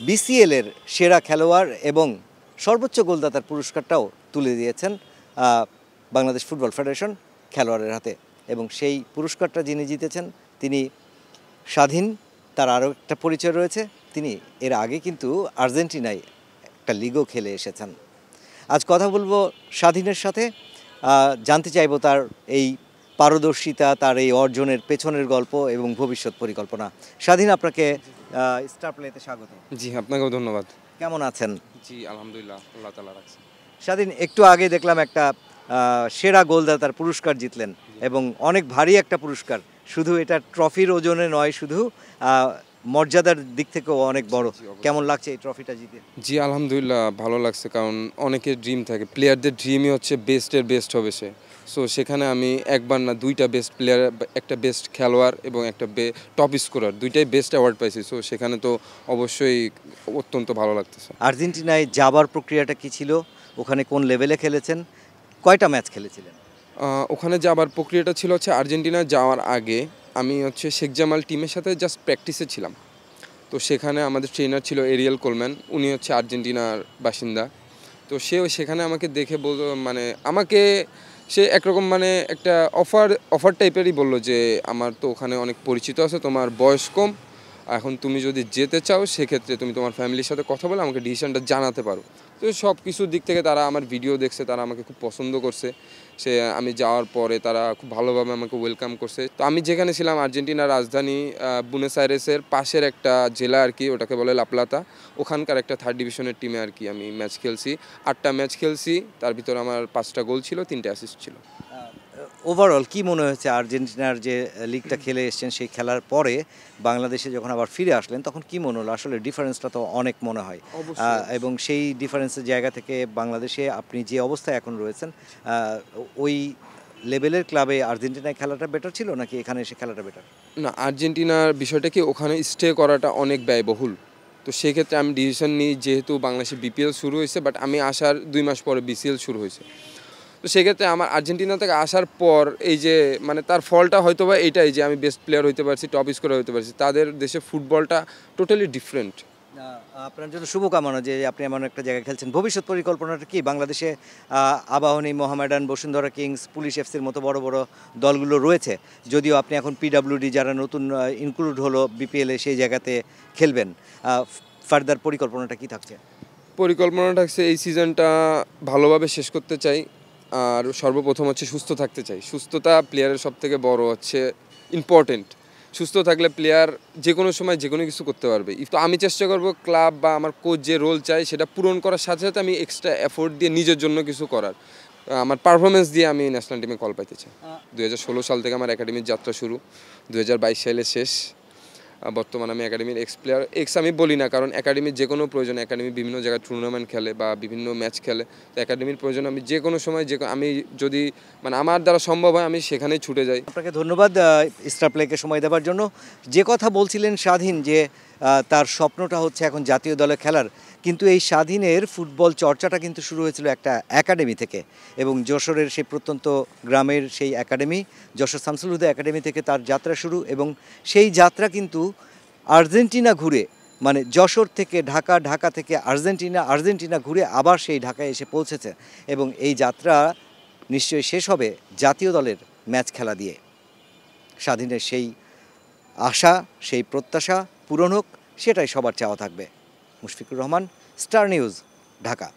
BCL এর সেরা খেলোয়াড় এবং সর্বোচ্চ গোলদাতার পুরস্কারটাও তুলে দিয়েছেন বাংলাদেশ ফুটবল ফেডারেশন খেলোয়াড়ের হাতে। এবং সেই পুরস্কারটা যিনি জিতেছেন তিনি স্বাধীন। তার আরও একটা পরিচয় রয়েছে, তিনি এর আগে কিন্তু আর্জেন্টিনায় একটা লিগও খেলে এসেছেন। আজ কথা বলবো স্বাধীনের সাথে, জানতে চাইবো তার এই পারদর্শিতা, তার এই অর্জনের পেছনের গল্প এবং ভবিষ্যৎ পরিকল্পনা। স্বাধীন, আপনাকে স্টার প্লেতে স্বাগত। জি, আপনাকেও ধন্যবাদ। কেমন আছেন? জি, আলহামদুলিল্লাহ, আল্লাহ তাআলা রাখছে। স্বাধীন, একটু আগে দেখলাম একটা সেরা গোলদাতার পুরস্কার জিতলেন এবং অনেক ভারী একটা পুরস্কার। শুধু এটা ট্রফির ওজনে নয়, শুধু মর্যাদার দিক থেকেও অনেক বড়। কেমন লাগছে এই ট্রফিটা জিতে? জি, আলহামদুলিল্লাহ ভালো লাগছে, কারণ অনেকের ড্রিম থাকে, প্লেয়ারদের ড্রিমই হচ্ছে বেস্টের বেস্ট হবে সে। সো সেখানে আমি একবার না দুইটা বেস্ট প্লেয়ার, একটা বেস্ট খেলোয়াড় এবং একটা টপ স্কোরার, দুইটাই বেস্ট অ্যাওয়ার্ড পাইছি। সো সেখানে তো অবশ্যই অত্যন্ত ভালো লাগতেছে। আর্জেন্টিনায় যাবার প্রক্রিয়াটা কি ছিল? ওখানে কোন লেভেলে খেলেছেন? কয়টা ম্যাচ খেলেছিলেন? ওখানে যাবার প্রক্রিয়াটা ছিল হচ্ছে আর্জেন্টিনা যাওয়ার আগে আমি হচ্ছে শেখ জামাল টিমের সাথে জাস্ট প্র্যাকটিসে ছিলাম। তো সেখানে আমাদের ট্রেনার ছিল এরিয়েল কোলম্যান, উনি হচ্ছে আর্জেন্টিনার বাসিন্দা। তো সেও সেখানে আমাকে দেখে বলল, মানে আমাকে সে একরকম মানে একটা অফার টাইপেরই বলল যে আমার তো ওখানে অনেক পরিচিত আছে, তোমার বয়স কম, এখন তুমি যদি যেতে চাও সেক্ষেত্রে তুমি তোমার ফ্যামিলির সাথে কথা বলে আমাকে ডিসিশনটা জানাতে পারো। তো সব কিছুর দিক থেকে তারা আমার ভিডিও দেখছে, তারা আমাকে খুব পছন্দ করছে। আমি যাওয়ার পরে তারা খুব ভালোভাবে আমাকে ওয়েলকাম করছে। তো আমি যেখানে ছিলাম আর্জেন্টিনার রাজধানী বুয়েনোস আইরেসের পাশের একটা জেলা আর কি, ওটাকে বলে লা প্লাতা। ওখানকার একটা থার্ড ডিভিশনের টিমে আর কি আমি ম্যাচ খেলছি। 8টা ম্যাচ খেলছি, তার ভিতরে আমার 5টা গোল ছিল, 3টে অ্যাসিস্ট ছিল। ওভারঅল কি মনে হয়েছে আর্জেন্টিনার যে লিগটা খেলে এসেছেন, সেই খেলার পরে বাংলাদেশে যখন আবার ফিরে আসলেন তখন কি মনে হলো? আসলে ডিফারেন্সটা তো অনেক মনে হয়, এবং সেই ডিফারেন্সের জায়গা থেকে বাংলাদেশে আপনি যে অবস্থায় এখন রয়েছেন, ওই লেভেলের ক্লাবে আর্জেন্টিনায় খেলাটা বেটার ছিল নাকি এখানে এসে খেলাটা বেটার? না, আর্জেন্টিনার বিষয়টা কি, ওখানে স্টে করাটা অনেক ব্যয়বহুল। তো সেক্ষেত্রে আমি ডিসিশন নিই, যেহেতু বাংলাদেশে বিপিএল শুরু হয়েছে, বাট আমি আসার 2 মাস পরে বিসিএল শুরু হয়েছে। তো সেক্ষেত্রে আমার আর্জেন্টিনা থেকে আসার পর এই যে মানে তার ফলটা হয়তো বা এইটাই যে আমি বেস্ট প্লেয়ার হইতে পারছি, টপ স্কোরার হইতে পারছি। তাদের দেশে ফুটবলটা টোটালি ডিফারেন্ট। আপনার জন্য শুভকামনা যে আপনি এমন একটা জায়গায় খেলছেন। ভবিষ্যৎ পরিকল্পনাটা কি? বাংলাদেশে আবাহনী, মোহামেডান, বসুন্ধরা কিংস, পুলিশ এফসির মতো বড় বড় দলগুলো রয়েছে, যদিও আপনি এখন পিডাব্লিউডি যারা নতুন ইনক্লুড হলো বিপিএলে, সেই জায়গাতে খেলবেন। ফার্দার পরিকল্পনাটা কি থাকছে? পরিকল্পনা থাকছে এই সিজনটা ভালোভাবে শেষ করতে চাই, আর সর্বপ্রথম হচ্ছে সুস্থ থাকতে চাই। সুস্থতা প্লেয়ারের সবথেকে বড় হচ্ছে ইম্পর্টেন্ট। সুস্থ থাকলে প্লেয়ার যে কোনো সময় যে কোনো কিছু করতে পারবে। তো আমি চেষ্টা করব ক্লাব বা আমার কোচ যে রোল চাই সেটা পূরণ করার সাথে সাথে আমি এক্সট্রা এফোর্ট দিয়ে নিজের জন্য কিছু করার, আমার পারফরমেন্স দিয়ে আমি ন্যাশনাল টিমে কল পাইতে চাই। 2016 সাল থেকে আমার একাডেমির যাত্রা শুরু, 2022 সালে শেষ। বর্তমানে আমি একাডেমির প্লেয়ার। আমি বলি না, কারণ একাডেমির যে কোনো প্রয়োজন, একাডেমি বিভিন্ন জায়গায় টুর্নামেন্ট খেলে বা বিভিন্ন ম্যাচ খেলে, তো একাডেমির প্রয়োজন আমি যে কোনো সময় আমি যদি মানে আমার দ্বারা সম্ভব হয় আমি সেখানেই ছুটে যাই। আপনাকে ধন্যবাদ স্টার প্লেকে সময় দেওয়ার জন্য। যে কথা বলছিলেন স্বাধীন, যে তার স্বপ্নটা হচ্ছে এখন জাতীয় দলে খেলার, কিন্তু এই স্বাধীনের ফুটবল চর্চাটা কিন্তু শুরু হয়েছিল একটা একাডেমি থেকে, এবং যশোরের সেই প্রত্যন্ত গ্রামের সেই একাডেমি, যশোর শামসুল হুদা একাডেমি থেকে তার যাত্রা শুরু, এবং সেই যাত্রা কিন্তু আর্জেন্টিনা ঘুরে, মানে যশোর থেকে ঢাকা, ঢাকা থেকে আর্জেন্টিনা, আর্জেন্টিনা ঘুরে আবার সেই ঢাকায় এসে পৌঁছেছে, এবং এই যাত্রা নিশ্চয়ই শেষ হবে জাতীয় দলের ম্যাচ খেলা দিয়ে। স্বাধীনের সেই আশা, সেই প্রত্যাশা পূরণ হোক, সেটাই সবার চাওয়া থাকবে। Mushfiqur Rahman, star news, Dhaka.